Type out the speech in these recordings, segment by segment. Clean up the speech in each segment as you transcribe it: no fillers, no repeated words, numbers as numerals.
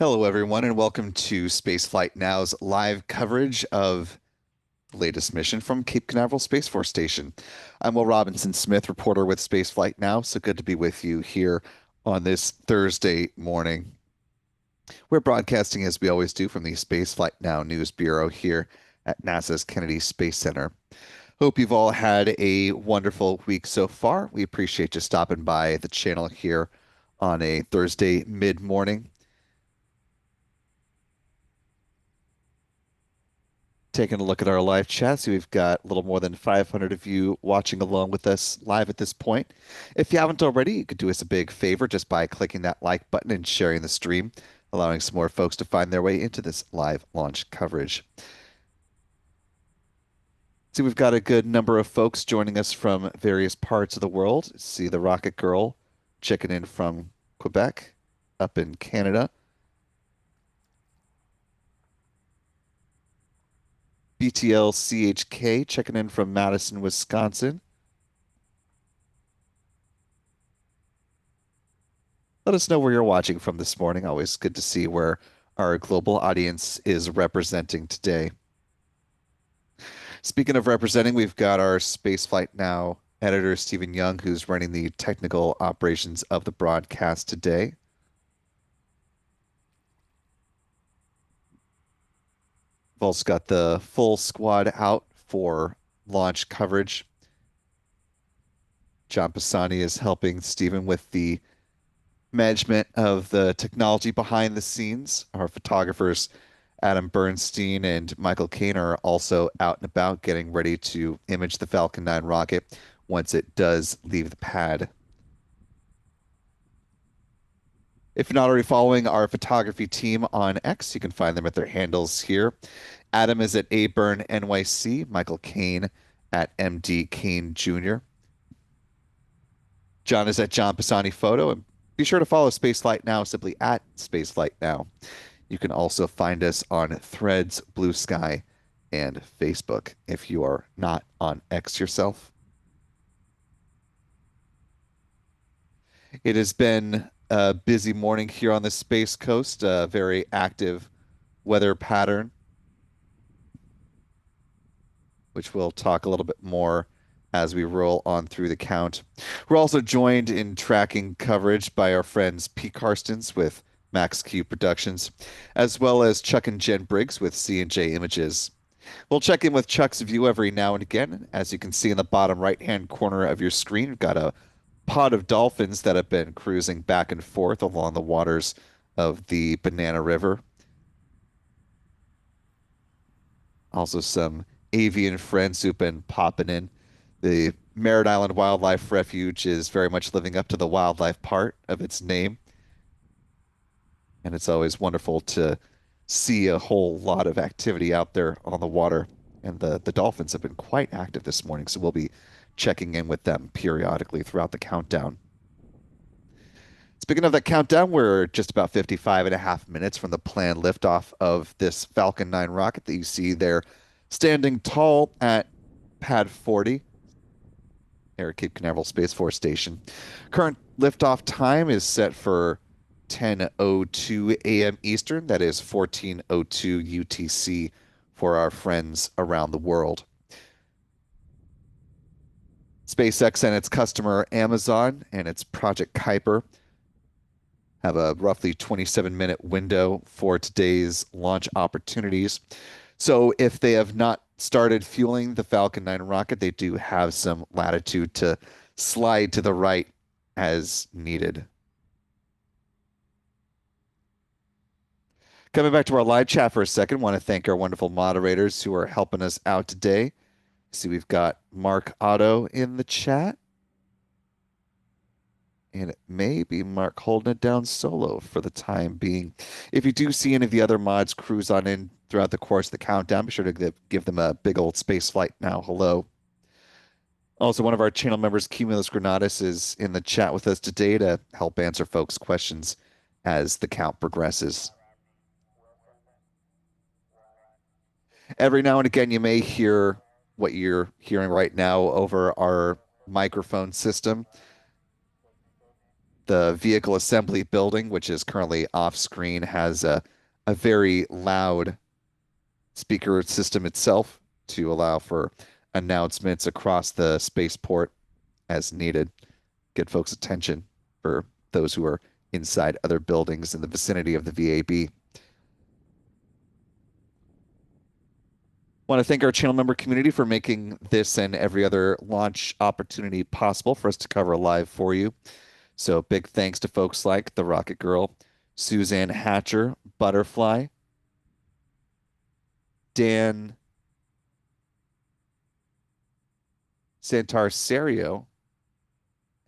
Hello, everyone, and welcome to Spaceflight Now's live coverage of the latest mission from Cape Canaveral Space Force Station. I'm Will Robinson Smith, reporter with Spaceflight Now. So good to be with you here on this Thursday morning. We're broadcasting as we always do from the Spaceflight Now News Bureau here at NASA's Kennedy Space Center. Hope you've all had a wonderful week so far. We appreciate you stopping by the channel here on a Thursday mid-morning. Taking a look at our live chat, so we've got a little more than 500 of you watching along with us live at this point. If you haven't already, you could do us a big favor just by clicking that like button and sharing the stream, allowing some more folks to find their way into this live launch coverage. See, we've got a good number of folks joining us from various parts of the world. See the Rocket Girl checking in from Quebec, up in Canada. BTL CHK checking in from Madison, Wisconsin. Let us know where you're watching from this morning. Always good to see where our global audience is representing today. Speaking of representing, we've got our Spaceflight Now editor, Stephen Young, who's running the technical operations of the broadcast today. We've also got the full squad out for launch coverage. John Pisani is helping Stephen with the management of the technology behind the scenes. Our photographers, Adam Bernstein and Michael Kane, are also out and about getting ready to image the Falcon 9 rocket once it does leave the pad. If you're not already following our photography team on X, you can find them at their handles here. Adam is at ABurn NYC, Michael Kane at MD Kane Jr. John is at John Pisani Photo, and be sure to follow Spaceflight Now simply at Spaceflight Now. You can also find us on Threads, Blue Sky, and Facebook if you are not on X yourself. It has been a busy morning here on the Space Coast, a very active weather pattern, which we'll talk a little bit more as we roll on through the count. We're also joined in tracking coverage by our friends Pete Karstens with Max Q Productions, as well as Chuck and Jen Briggs with C&J Images. We'll check in with Chuck's view every now and again. As you can see in the bottom right-hand corner of your screen, we've got a pod of dolphins that have been cruising back and forth along the waters of the Banana River. Also some avian friends who've been popping in. The Merritt Island Wildlife Refuge is very much living up to the wildlife part of its name. And it's always wonderful to see a whole lot of activity out there on the water. And the dolphins have been quite active this morning, so we'll be checking in with them periodically throughout the countdown. Speaking of that countdown, we're just about 55 and a half minutes from the planned liftoff of this Falcon 9 rocket that you see there standing tall at pad 40 here at Cape Canaveral Space Force Station. Current liftoff time is set for 10:02 a.m. Eastern. That is 14:02 UTC for our friends around the world. SpaceX and its customer Amazon and its Project Kuiper have a roughly 27-minute window for today's launch opportunities. So if they have not started fueling the Falcon 9 rocket, they do have some latitude to slide to the right as needed. Coming back to our live chat for a second, want to thank our wonderful moderators who are helping us out today. See, we've got Mark Otto in the chat. And it may be Mark holding it down solo for the time being. If you do see any of the other mods cruise on in throughout the course of the countdown, be sure to give them a big old Spaceflight Now hello. Also, one of our channel members, Cumulus Granatus, is in the chat with us today to help answer folks' questions as the count progresses. Every now and again, you may hear what you're hearing right now over our microphone system. The vehicle assembly building, which is currently off screen, has a very loud speaker system itself to allow for announcements across the spaceport as needed. Get folks' attention for those who are inside other buildings in the vicinity of the VAB. Want to thank our channel member community for making this and every other launch opportunity possible for us to cover live for you. So big thanks to folks like the Rocket Girl, Suzanne Hatcher, Butterfly, Dan Santarserio,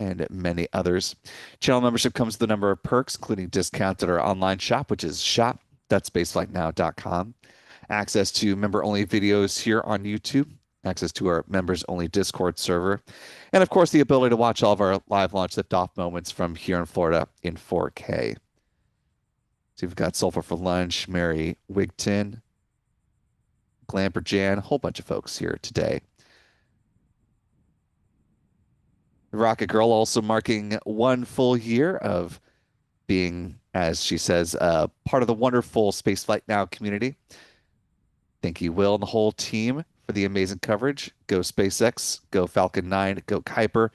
and many others. Channel membership comes with a number of perks, including discounts at our online shop, which is shop.spaceflightnow.com. Access to member-only videos here on YouTube, access to our members-only Discord server, and of course, the ability to watch all of our live launch liftoff moments from here in Florida in 4K. So you've got Sulfur for Lunch, Mary Wigton, Glamper Jan, a whole bunch of folks here today. Rocket Girl also marking 1 full year of being, as she says, part of the wonderful Spaceflight Now community. Thank you, Will, and the whole team for the amazing coverage. Go SpaceX, go Falcon 9, go Kuiper,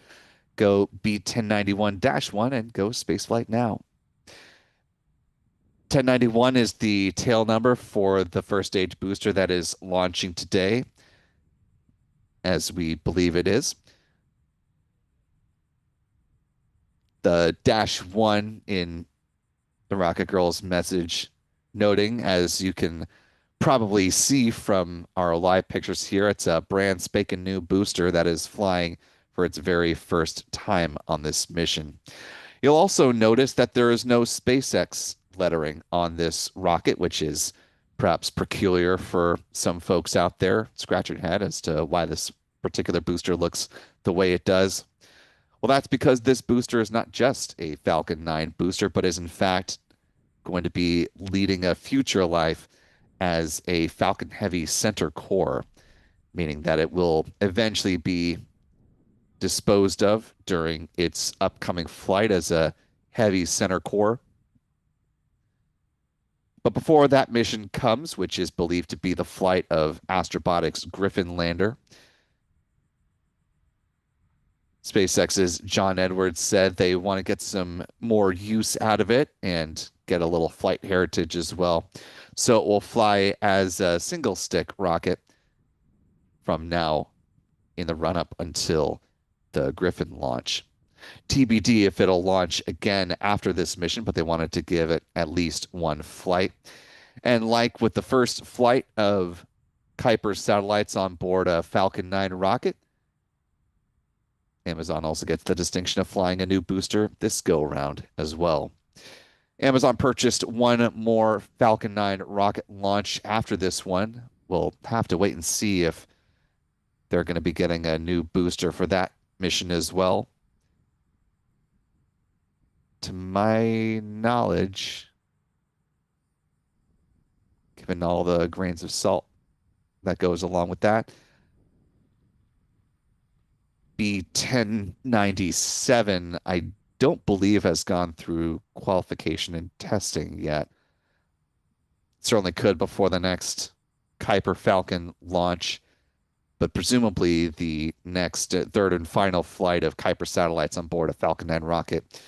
go B1091-1, and go Spaceflight Now. 1091 is the tail number for the first stage booster that is launching today, as we believe it is. The -1 in the Rocket Girl's message noting, as you can probably see from our live pictures here, it's a brand spanking new booster that is flying for its very first time on this mission. You'll also notice that there is no SpaceX lettering on this rocket, which is perhaps peculiar for some folks out there scratching their head as to why this particular booster looks the way it does. Well, that's because this booster is not just a Falcon 9 booster, but is in fact going to be leading a future life as a Falcon Heavy center core, meaning that it will eventually be disposed of during its upcoming flight as a heavy center core. But before that mission comes, which is believed to be the flight of Astrobotic's Griffin lander, SpaceX's John Edwards said they want to get some more use out of it and get a little flight heritage as well. So it will fly as a single stick rocket from now in the run-up until the Griffin launch. TBD if it'll launch again after this mission, but they wanted to give it at least 1 flight. And like with the first flight of Kuiper's satellites on board a Falcon 9 rocket, Amazon also gets the distinction of flying a new booster this go-around as well. Amazon purchased 1 more Falcon 9 rocket launch after this one. We'll have to wait and see if they're going to be getting a new booster for that mission as well. To my knowledge, given all the grains of salt that goes along with that, B1097, I don't believe has gone through qualification and testing yet. Certainly could before the next Kuiper Falcon launch, but presumably the next third and final flight of Kuiper satellites on board a Falcon 9 rocket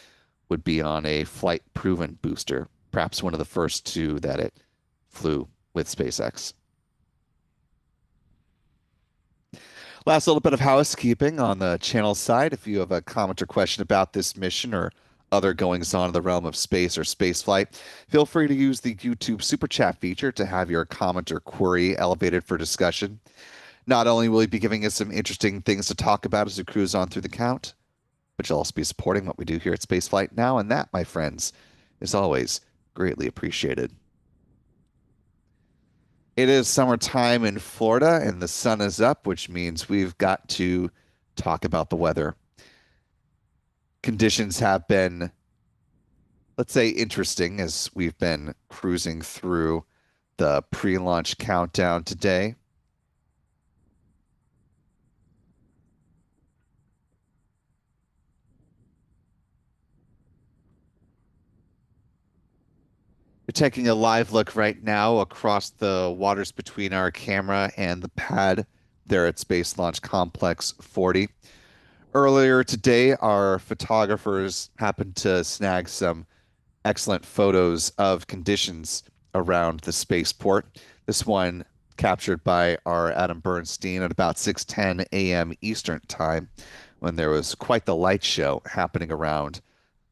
would be on a flight-proven booster, perhaps one of the first 2 that it flew with SpaceX. Last little bit of housekeeping on the channel side. If you have a comment or question about this mission or other goings-on in the realm of space or spaceflight, feel free to use the YouTube Super Chat feature to have your comment or query elevated for discussion. Not only will you be giving us some interesting things to talk about as we cruise on through the count, but you'll also be supporting what we do here at Spaceflight Now, and that, my friends, is always greatly appreciated. It is summertime in Florida, and the sun is up, which means we've got to talk about the weather. Conditions have been, let's say, interesting as we've been cruising through the pre-launch countdown today. You're taking a live look right now across the waters between our camera and the pad there at Space Launch Complex 40. Earlier today, our photographers happened to snag some excellent photos of conditions around the spaceport. This one captured by our Adam Bernstein at about 6:10 a.m. Eastern Time when there was quite the light show happening around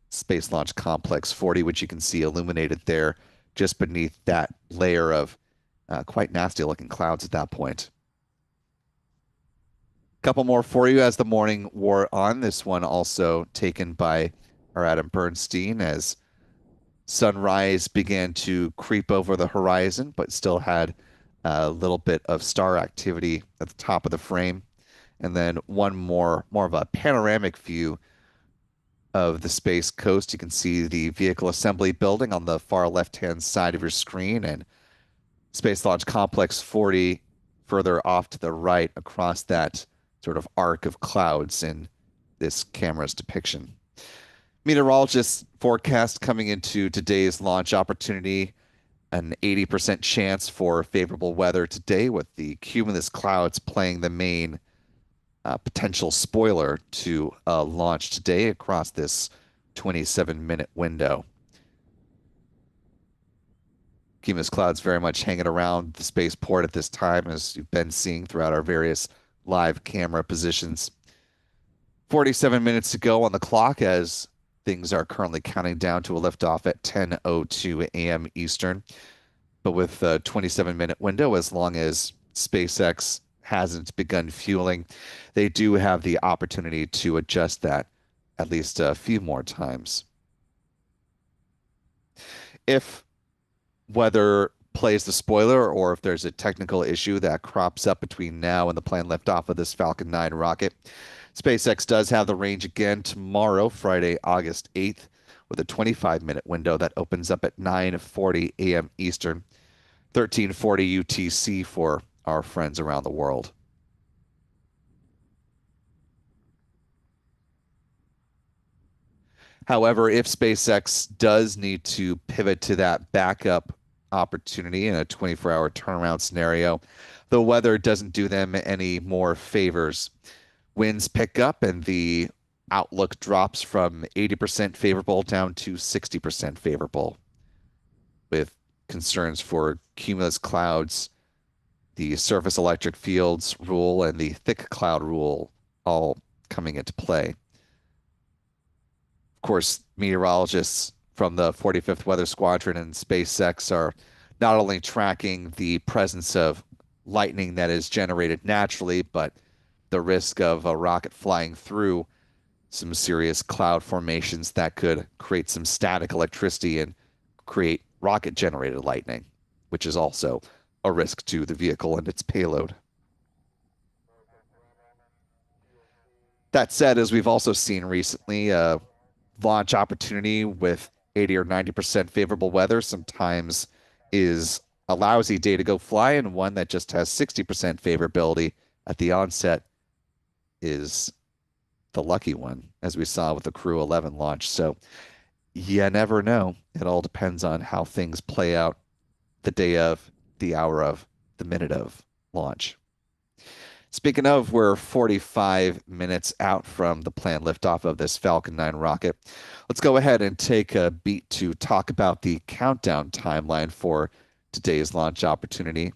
Space Launch Complex 40, which you can see illuminated there just beneath that layer of quite nasty looking clouds at that point. Couple more for you as the morning wore on. This one also taken by our Adam Bernstein as sunrise began to creep over the horizon, but still had a little bit of star activity at the top of the frame. And then one more of a panoramic view of the Space Coast. You can see the vehicle assembly building on the far left-hand side of your screen and Space Launch Complex 40 further off to the right across that sort of arc of clouds in this camera's depiction. Meteorologists forecast coming into today's launch opportunity an 80% chance for favorable weather today, with the cumulus clouds playing the main potential spoiler to launch today across this 27-minute window. Cumulus clouds very much hanging around the spaceport at this time, as you've been seeing throughout our various live camera positions. 47 minutes to go on the clock as things are currently counting down to a liftoff at 10:02 a.m. Eastern. But with a 27-minute window, as long as SpaceX hasn't begun fueling, they do have the opportunity to adjust that at least a few more times. If weather plays the spoiler, or if there's a technical issue that crops up between now and the planned liftoff of this Falcon 9 rocket, SpaceX does have the range again tomorrow, Friday, August 8th, with a 25-minute window that opens up at 9:40 a.m. Eastern, 13:40 UTC for our friends around the world. However, if SpaceX does need to pivot to that backup opportunity in a 24-hour turnaround scenario, the weather doesn't do them any more favors. Winds pick up and the outlook drops from 80% favorable down to 60% favorable, with concerns for cumulus clouds, the surface electric fields rule, and the thick cloud rule all coming into play. Of course, meteorologists from the 45th Weather Squadron and SpaceX are not only tracking the presence of lightning that is generated naturally, but the risk of a rocket flying through some serious cloud formations that could create some static electricity and create rocket-generated lightning, which is also a risk to the vehicle and its payload. That said, as we've also seen recently, launch opportunity with 80 or 90% favorable weather sometimes is a lousy day to go fly, and one that just has 60% favorability at the onset is the lucky one, as we saw with the Crew 11 launch. So you never know. It all depends on how things play out the day of, the hour of, the minute of launch. Speaking of, we're 45 minutes out from the planned liftoff of this Falcon 9 rocket. Let's go ahead and take a beat to talk about the countdown timeline for today's launch opportunity.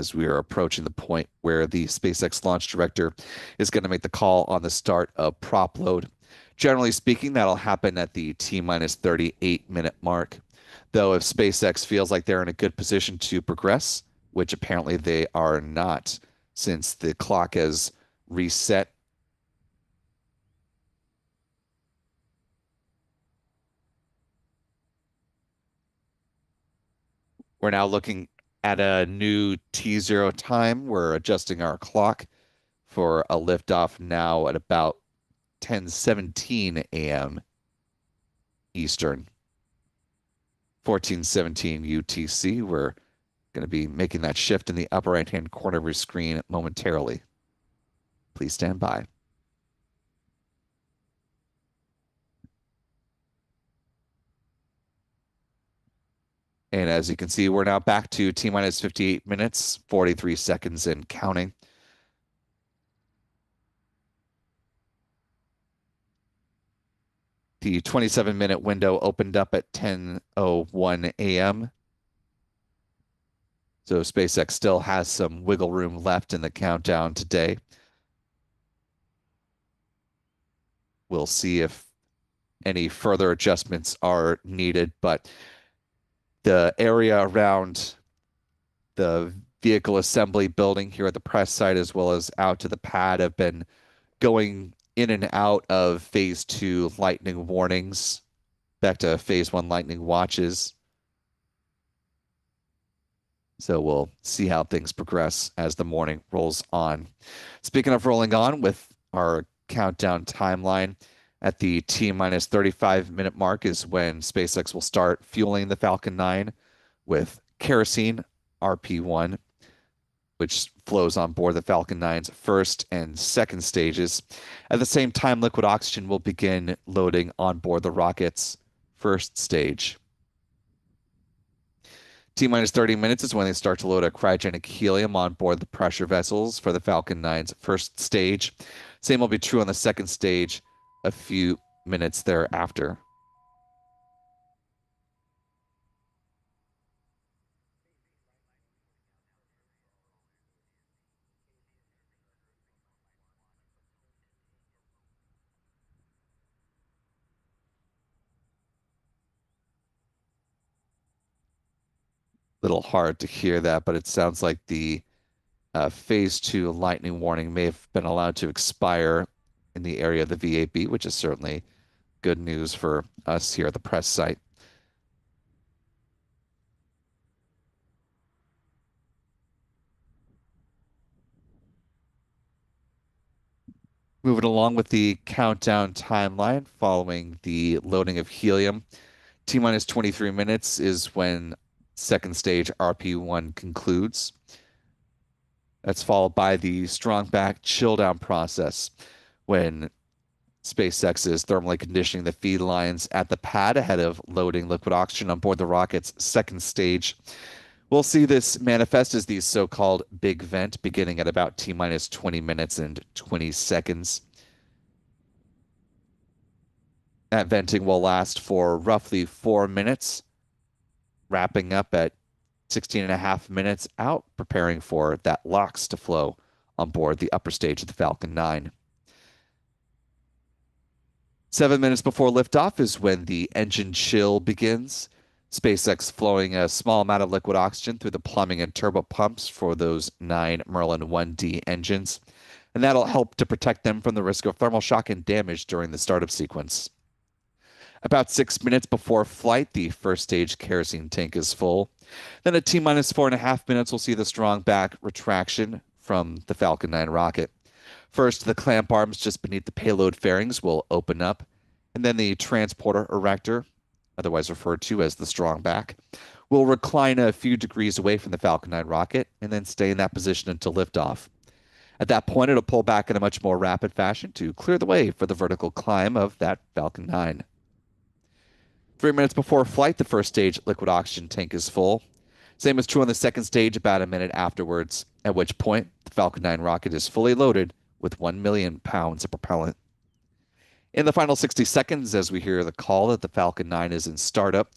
As we are approaching the point where the SpaceX launch director is going to make the call on the start of prop load. Generally speaking, that'll happen at the T-minus 38-minute mark. Though if SpaceX feels like they're in a good position to progress, which apparently they are not, since the clock has reset. We're now looking at a new T0 time. We're adjusting our clock for a liftoff now at about 10:17 a.m. Eastern, 14:17 UTC. We're going to be making that shift in the upper right-hand corner of your screen momentarily. Please stand by. And as you can see, we're now back to T minus 58 minutes, 43 seconds and counting. The 27-minute window opened up at 10:01 a.m. So SpaceX still has some wiggle room left in the countdown today. We'll see if any further adjustments are needed, but the area around the vehicle assembly building here at the press site, as well as out to the pad, have been going in and out of phase 2 lightning warnings back to phase 1 lightning watches. So we'll see how things progress as the morning rolls on. Speaking of rolling on with our countdown timeline, at the T minus 35-minute mark is when SpaceX will start fueling the Falcon 9 with kerosene, RP1, which flows on board the Falcon 9's first and second stages. At the same time, liquid oxygen will begin loading on board the rocket's first stage. T minus 30 minutes is when they start to load a cryogenic helium on board the pressure vessels for the Falcon 9's first stage. Same will be true on the second stage a few minutes thereafter. Little hard to hear that, but it sounds like the phase 2 lightning warning may have been allowed to expire in the area of the VAB, which is certainly good news for us here at the press site. Moving along with the countdown timeline following the loading of helium, T minus 23 minutes is when second stage RP1 concludes. That's followed by the strong back chill down process when SpaceX is thermally conditioning the feed lines at the pad ahead of loading liquid oxygen on board the rocket's second stage. We'll see this manifest as the so-called big vent beginning at about T minus 20 minutes and 20 seconds. That venting will last for roughly 4 minutes, wrapping up at 16 and a half minutes out, preparing for that LOX to flow on board the upper stage of the Falcon 9. 7 minutes before liftoff is when the engine chill begins. SpaceX flowing a small amount of liquid oxygen through the plumbing and turbo pumps for those 9 Merlin 1D engines, and that'll help to protect them from the risk of thermal shock and damage during the startup sequence. About 6 minutes before flight, the first stage kerosene tank is full. Then at T minus 4.5 minutes, we'll see the strong back retraction from the Falcon 9 rocket. First, the clamp arms just beneath the payload fairings will open up, and then the transporter erector, otherwise referred to as the strong back, will recline a few degrees away from the Falcon 9 rocket and then stay in that position until liftoff. At that point, it'll pull back in a much more rapid fashion to clear the way for the vertical climb of that Falcon 9. 3 minutes before flight, the first stage liquid oxygen tank is full. Same is true on the second stage about a minute afterwards, at which point the Falcon 9 rocket is fully loaded with 1 million pounds of propellant. In the final 60 seconds, as we hear the call that the Falcon 9 is in startup,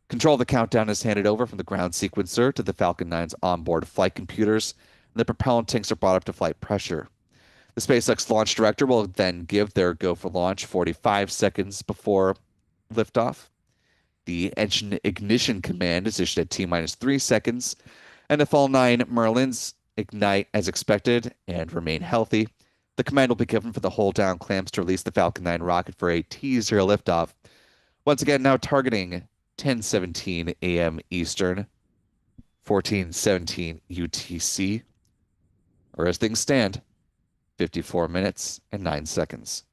control of the countdown is handed over from the ground sequencer to the Falcon 9's onboard flight computers, and the propellant tanks are brought up to flight pressure. The SpaceX launch director will then give their go for launch 45 seconds before liftoff. The engine ignition command is issued at T minus 3 seconds, and if all 9 Merlins ignite as expected and remain healthy, the command will be given for the hold down clamps to release the Falcon 9 rocket for a T0 liftoff. Once again, now targeting 10:17 a.m. Eastern, 14:17 UTC, or as things stand, 54 minutes and 9 seconds.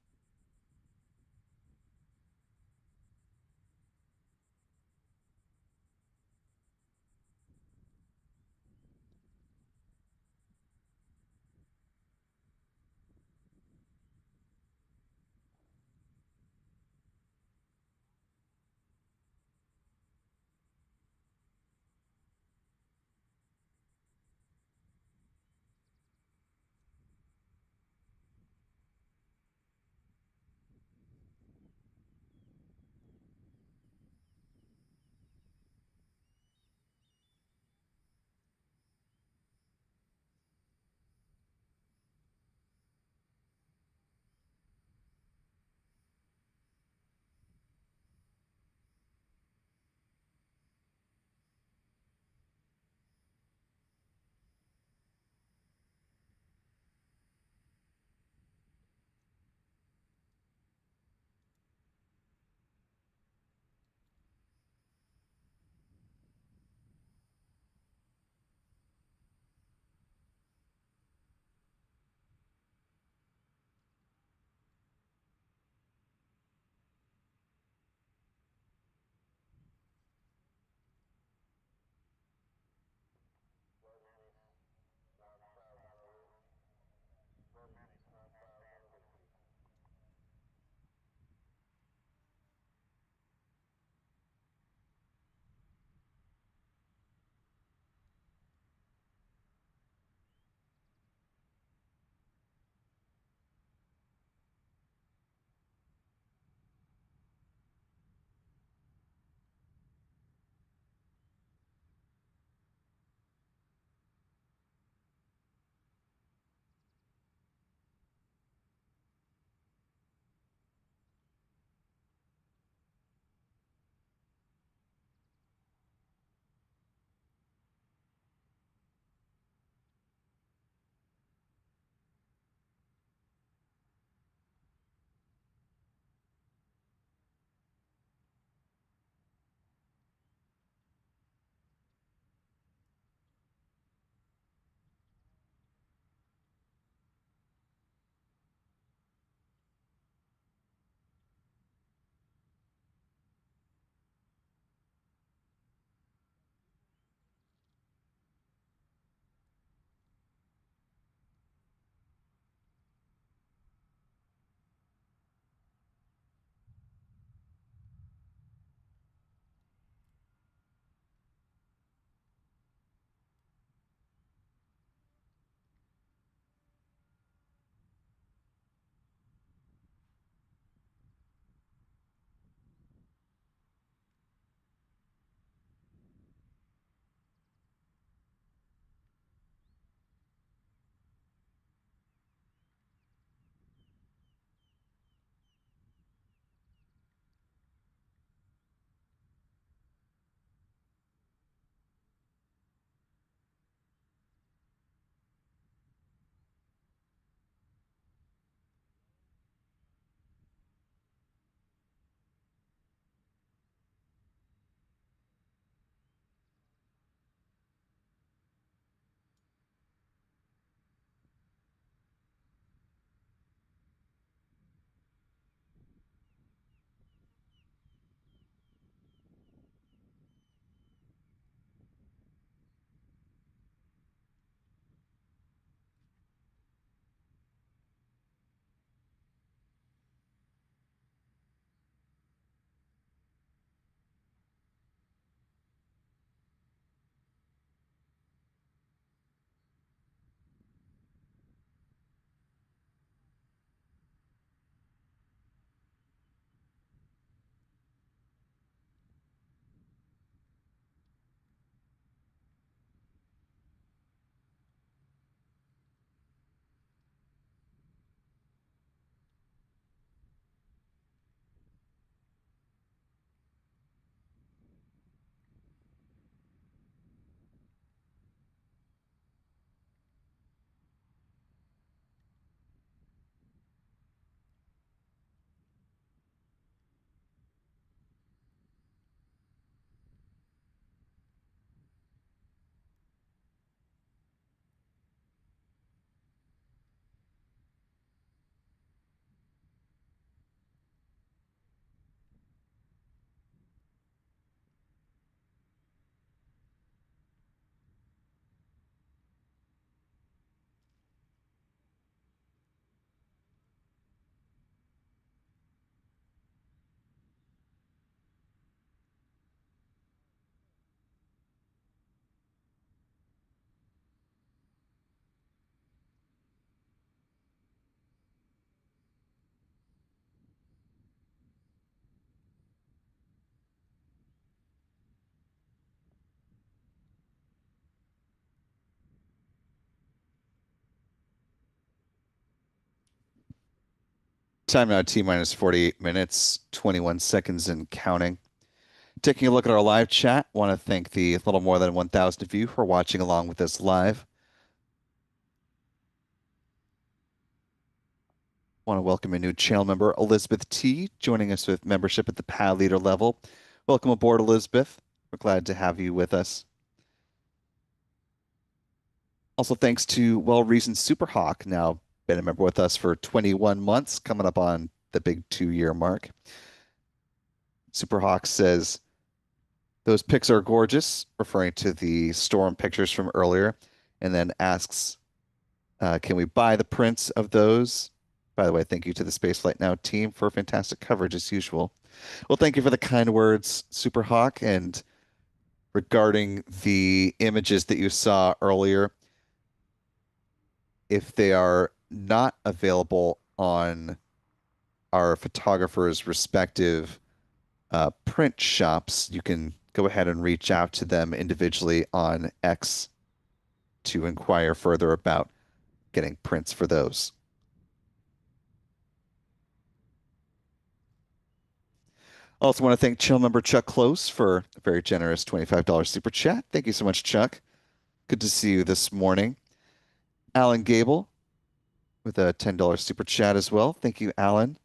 Time now T minus 48 minutes, 21 seconds and counting. Taking a look at our live chat, want to thank the little more than 1,000 of you who are watching along with us live. Want to welcome a new channel member, Elizabeth T, joining us with membership at the pad leader level. Welcome aboard, Elizabeth. We're glad to have you with us. Also, thanks to well-reasoned Superhawk, now been a member with us for 21 months, coming up on the big 2-year mark. Superhawk says, those pics are gorgeous, referring to the storm pictures from earlier, and then asks, can we buy the prints of those? By the way, thank you to the Spaceflight Now team for fantastic coverage as usual. Well, thank you for the kind words, Superhawk. And regarding the images that you saw earlier, if they are not available on our photographers' respective print shops, you can go ahead and reach out to them individually on X to inquire further about getting prints for those. Also want to thank channel member Chuck Close for a very generous $25 super chat. Thank you so much, Chuck. Good to see you this morning. Alan Gable with a $10 super chat as well. Thank you, Alan.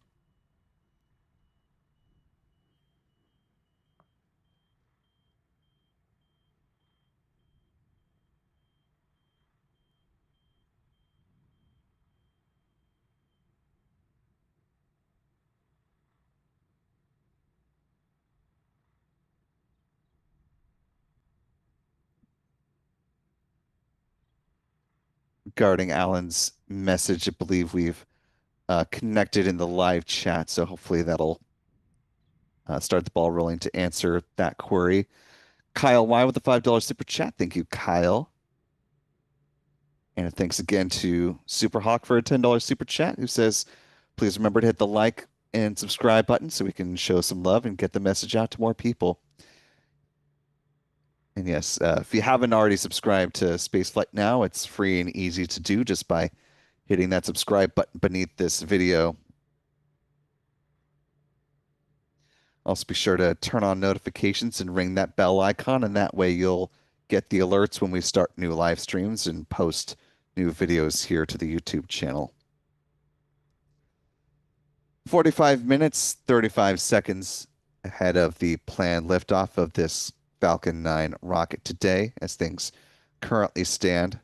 Regarding Alan's message, I believe we've connected in the live chat, so hopefully that'll start the ball rolling to answer that query. Kyle Y with the $5 super chat. Thank you, Kyle. And thanks again to Superhawk for a $10 super chat, who says, please remember to hit the like and subscribe button so we can show some love and get the message out to more people. And yes, if you haven't already subscribed to Spaceflight Now, it's free and easy to do just by hitting that subscribe button beneath this video. Also, be sure to turn on notifications and ring that bell icon, and that way you'll get the alerts when we start new live streams and post new videos here to the YouTube channel. 45 minutes, 35 seconds ahead of the planned liftoff of this Falcon 9 rocket today, as things currently stand.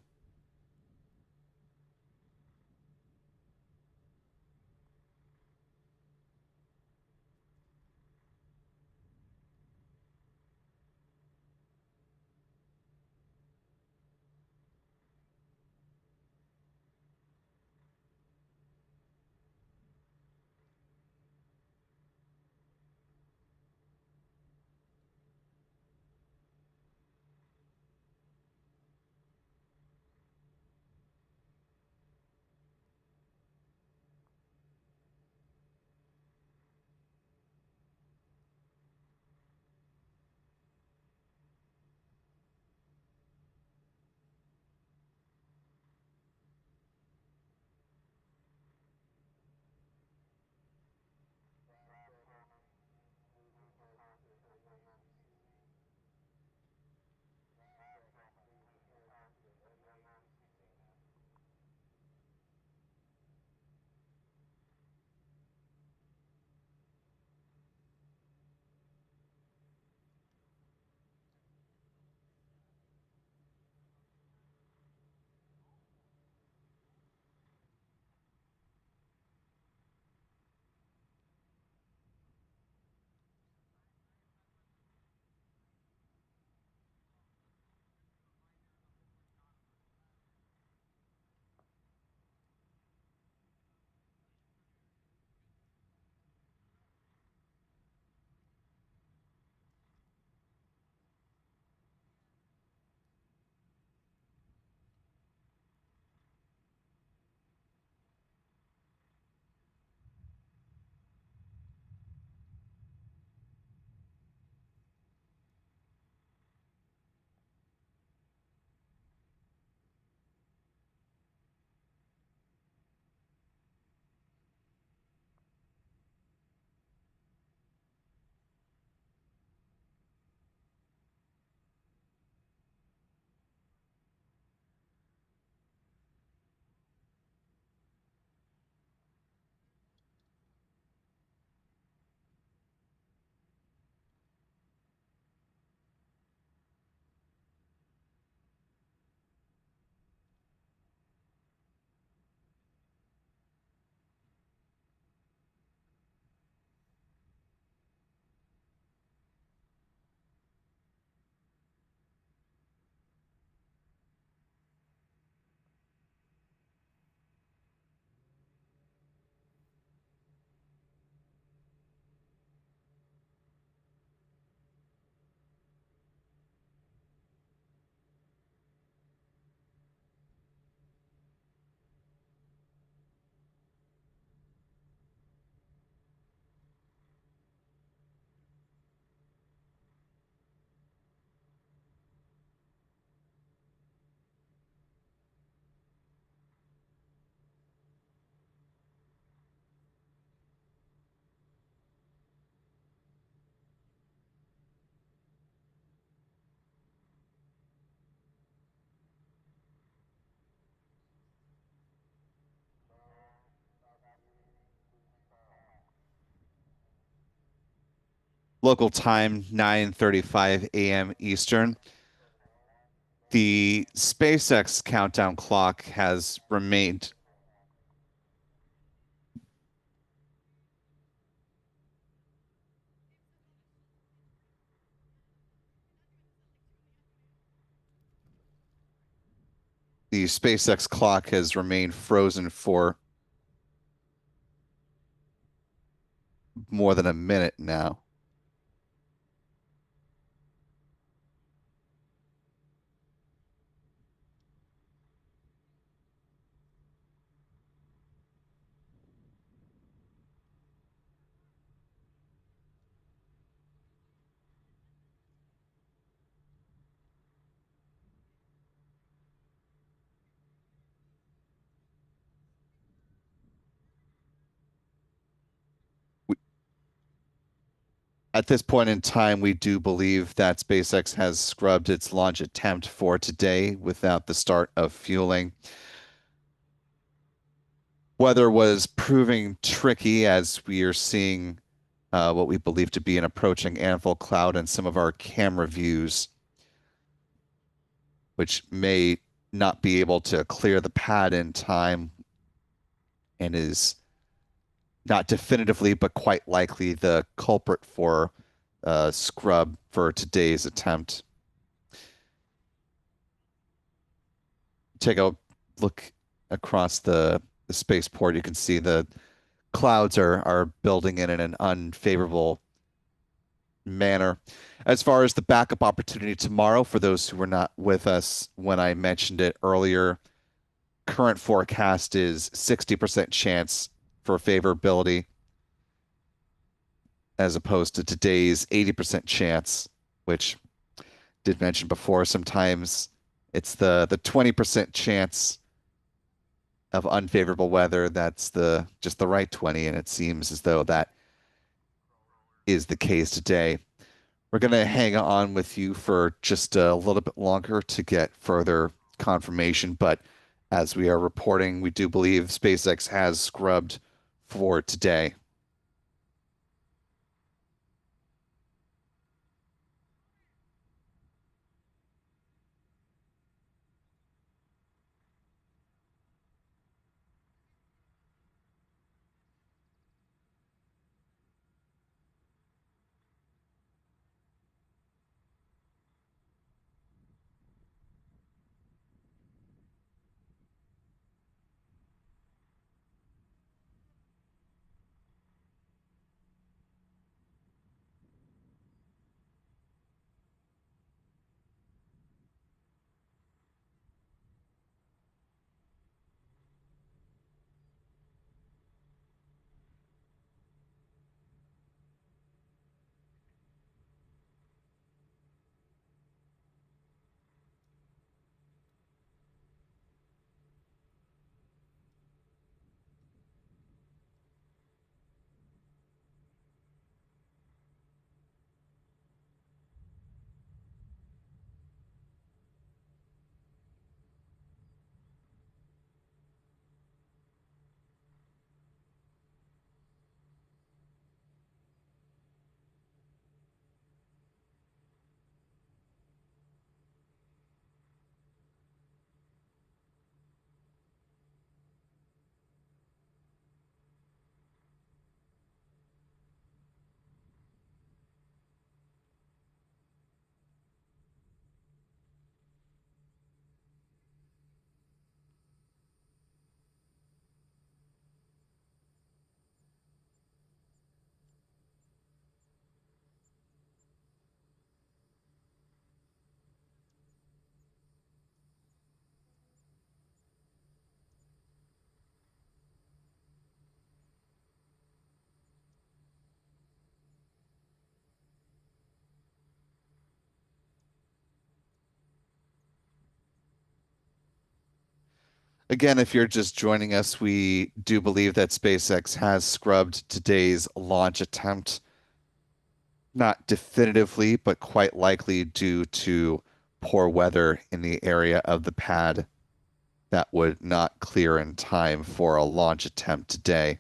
local time 9:35 a.m. Eastern. The SpaceX countdown clock has remained the SpaceX clock has remained frozen for more than a minute now. At this point in time, we do believe that SpaceX has scrubbed its launch attempt for today without the start of fueling. Weather was proving tricky as we are seeing what we believe to be an approaching anvil cloud in some of our camera views, which may not be able to clear the pad in time and is not definitively, but quite likely the culprit for scrub for today's attempt. Take a look across the spaceport. You can see the clouds are building in an unfavorable manner. As far as the backup opportunity tomorrow, for those who were not with us when I mentioned it earlier, current forecast is 60% chance for favorability as opposed to today's 80% chance, which did mention before, sometimes it's the 20% chance of unfavorable weather that's the just the right 20, and it seems as though that is the case today. We're going to hang on with you for just a little bit longer to get further confirmation, but as we are reporting, we do believe SpaceX has scrubbed for today. Again, if you're just joining us, we do believe that SpaceX has scrubbed today's launch attempt, not definitively, but quite likely due to poor weather in the area of the pad that would not clear in time for a launch attempt today.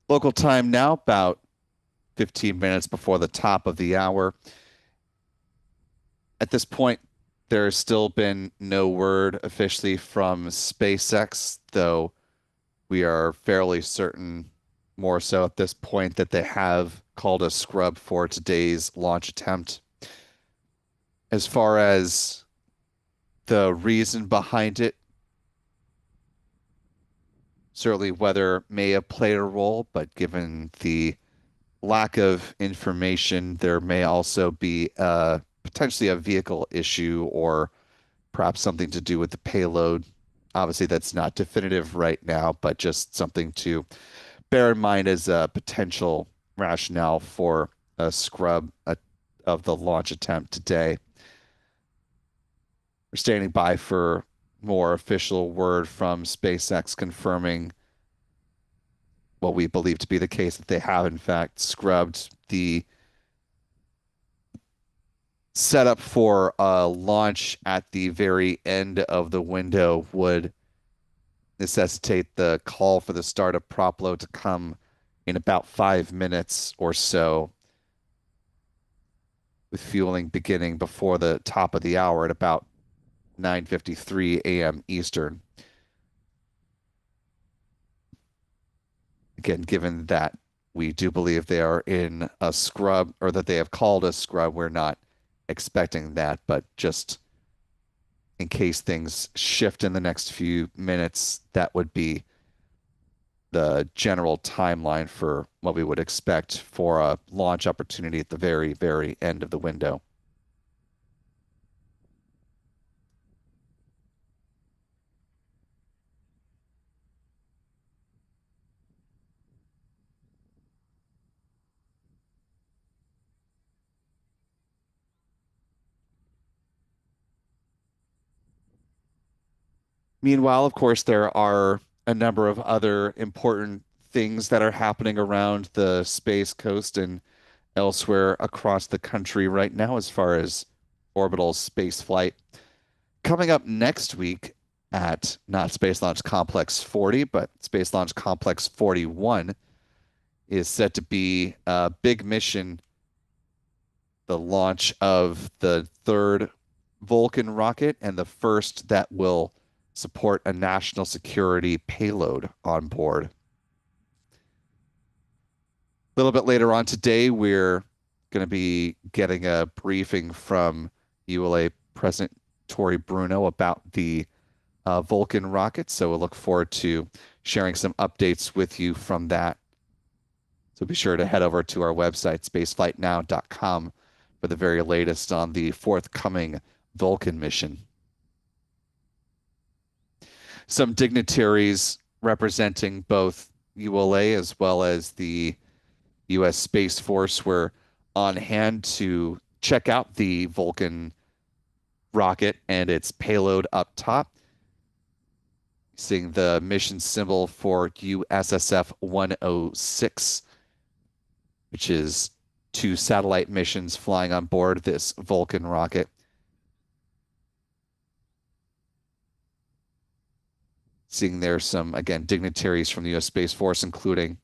Local time now, about 15 minutes before the top of the hour. At this point, there's still been no word officially from SpaceX, though we are fairly certain, more so at this point, that they have called a scrub for today's launch attempt. As far as the reason behind it, certainly weather may have played a role, but given the lack of information, there may also be potentially a vehicle issue or perhaps something to do with the payload. Obviously, that's not definitive right now, but just something to bear in mind as a potential rationale for a scrub of the launch attempt today. We're standing by for more official word from SpaceX confirming what we believe to be the case, that they have in fact scrubbed. The setup for a launch at the very end of the window would necessitate the call for the start of prop load to come in about 5 minutes or so, with fueling beginning before the top of the hour at about 9:53 a.m. Eastern. Again, given that we do believe they are in a scrub, or that they have called a scrub, we're not expecting that, but just in case things shift in the next few minutes, that would be the general timeline for what we would expect for a launch opportunity at the very, very end of the window. Meanwhile, of course, there are a number of other important things that are happening around the Space Coast and elsewhere across the country right now as far as orbital space flight. Coming up next week at not Space Launch Complex 40, but Space Launch Complex 41 is set to be a big mission, the launch of the third Vulcan rocket and the first that will support a national security payload on board. A little bit later on today, we're going to be getting a briefing from ULA President Tory Bruno about the Vulcan rocket. So we'll look forward to sharing some updates with you from that. So be sure to head over to our website, spaceflightnow.com, for the very latest on the forthcoming Vulcan mission. Some dignitaries representing both ULA as well as the U.S. Space Force were on hand to check out the Vulcan rocket and its payload up top. Seeing the mission symbol for USSF 106, which is 2 satellite missions flying on board this Vulcan rocket. Seeing there some, again, dignitaries from the U.S. Space Force, including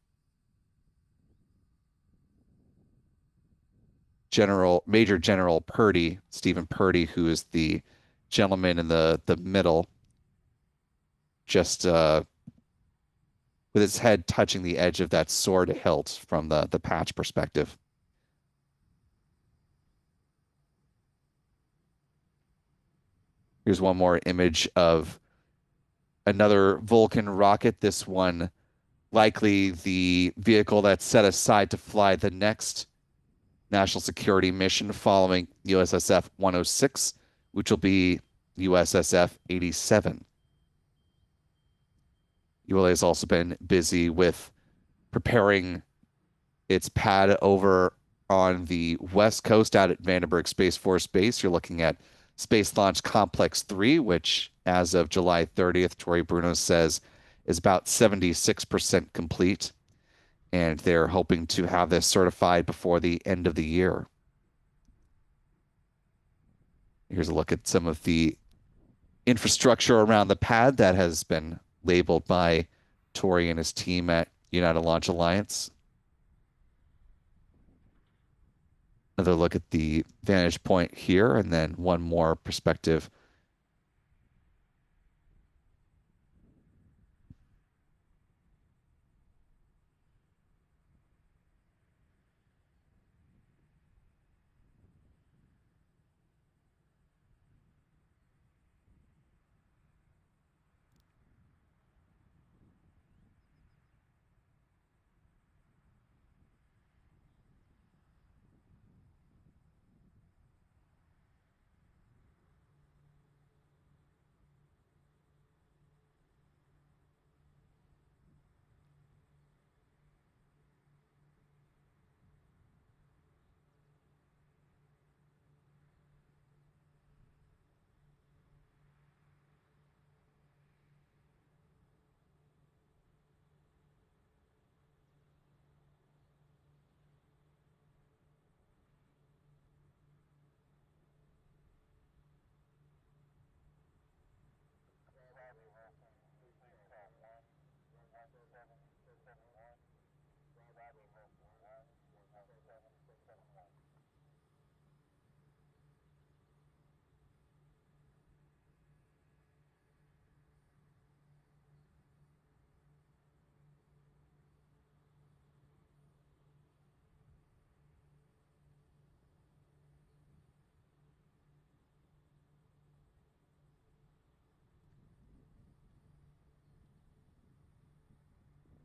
Major General Purdy, Stephen Purdy, who is the gentleman in the middle, just with his head touching the edge of that sword hilt from the patch perspective. Here's one more image of another Vulcan rocket. This one likely the vehicle that's set aside to fly the next national security mission following USSF 106, which will be USSF 87. ULA has also been busy with preparing its pad over on the West Coast out at Vandenberg Space Force Base. You're looking at Space Launch Complex 3, which as of July 30th, Tory Bruno says is about 76% complete. And they're hoping to have this certified before the end of the year. Here's a look at some of the infrastructure around the pad that has been labeled by Tory and his team at United Launch Alliance. Another look at the vantage point here, and then one more perspective.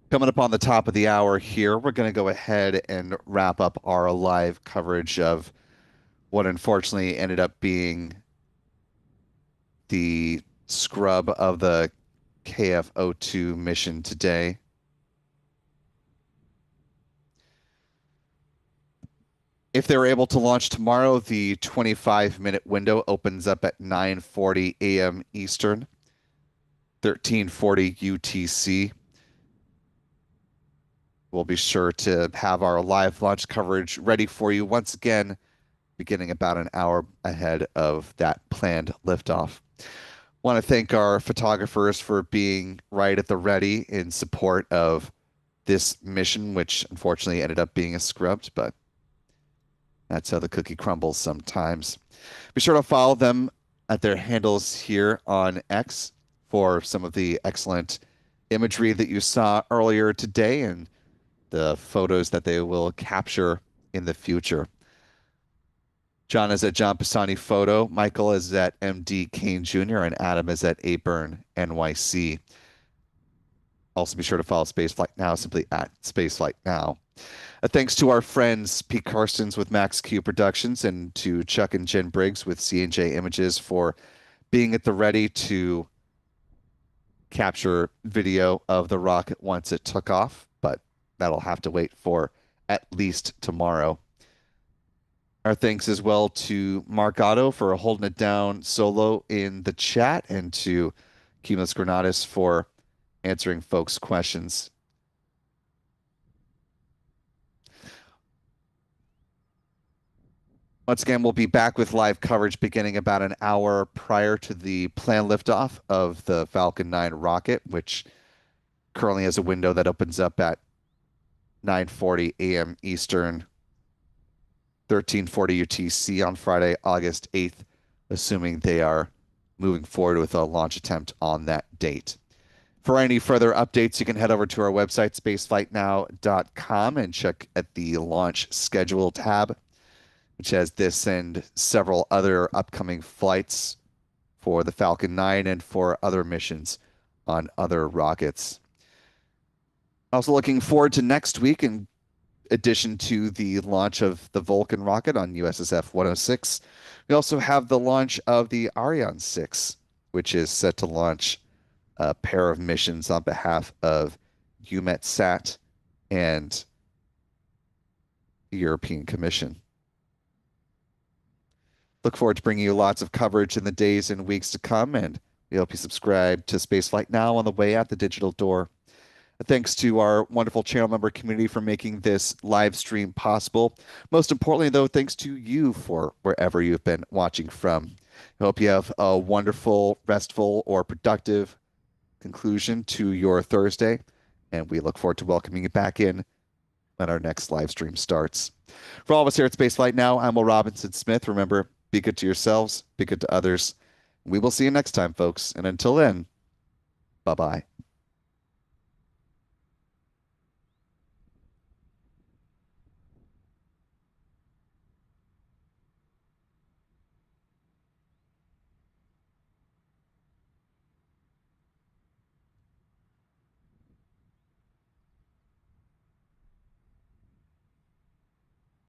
Coming up on the top of the hour here, we're going to go ahead and wrap up our live coverage of what unfortunately ended up being the scrub of the KF-02 mission today. If they were able to launch tomorrow, the 25-minute window opens up at 9:40 a.m. Eastern, 13:40 UTC. We'll be sure to have our live launch coverage ready for you once again, beginning about an hour ahead of that planned liftoff. Want to thank our photographers for being right at the ready in support of this mission, which unfortunately ended up being a scrubbed, but that's how the cookie crumbles sometimes. Be sure to follow them at their handles here on X for some of the excellent imagery that you saw earlier today and the photos that they will capture in the future. John is at John Pisani Photo, Michael is at MD Kane Jr., and Adam is at Aburn NYC. Also be sure to follow Spaceflight Now, simply at Spaceflight Now. Thanks to our friends Pete Karstens with Max Q Productions and to Chuck and Jen Briggs with C&J Images for being at the ready to capture video of the rocket once it took off, but that'll have to wait for at least tomorrow. Our thanks as well to Mark Otto for holding it down solo in the chat and to Cumulus Granatus for answering folks' questions. Once again, we'll be back with live coverage beginning about an hour prior to the planned liftoff of the Falcon 9 rocket, which currently has a window that opens up at 9:40 a.m. Eastern, 13:40 UTC on Friday, August 8th, assuming they are moving forward with a launch attempt on that date. For any further updates, you can head over to our website, spaceflightnow.com, and check at the launch schedule tab, which has this and several other upcoming flights for the Falcon 9 and for other missions on other rockets. Also looking forward to next week, in addition to the launch of the Vulcan rocket on USSF 106, we also have the launch of the Ariane 6, which is set to launch a pair of missions on behalf of EUMETSAT and the European Commission. Look forward to bringing you lots of coverage in the days and weeks to come, and we hope you subscribe to Spaceflight Now on the way out the digital door. Thanks to our wonderful channel member community for making this live stream possible. Most importantly, though, thanks to you for wherever you've been watching from. I hope you have a wonderful, restful, or productive conclusion to your Thursday, and we look forward to welcoming you back in when our next live stream starts. For all of us here at Spaceflight Now, I'm Will Robinson Smith. Remember, be good to yourselves, be good to others. We will see you next time, folks. And until then, bye bye.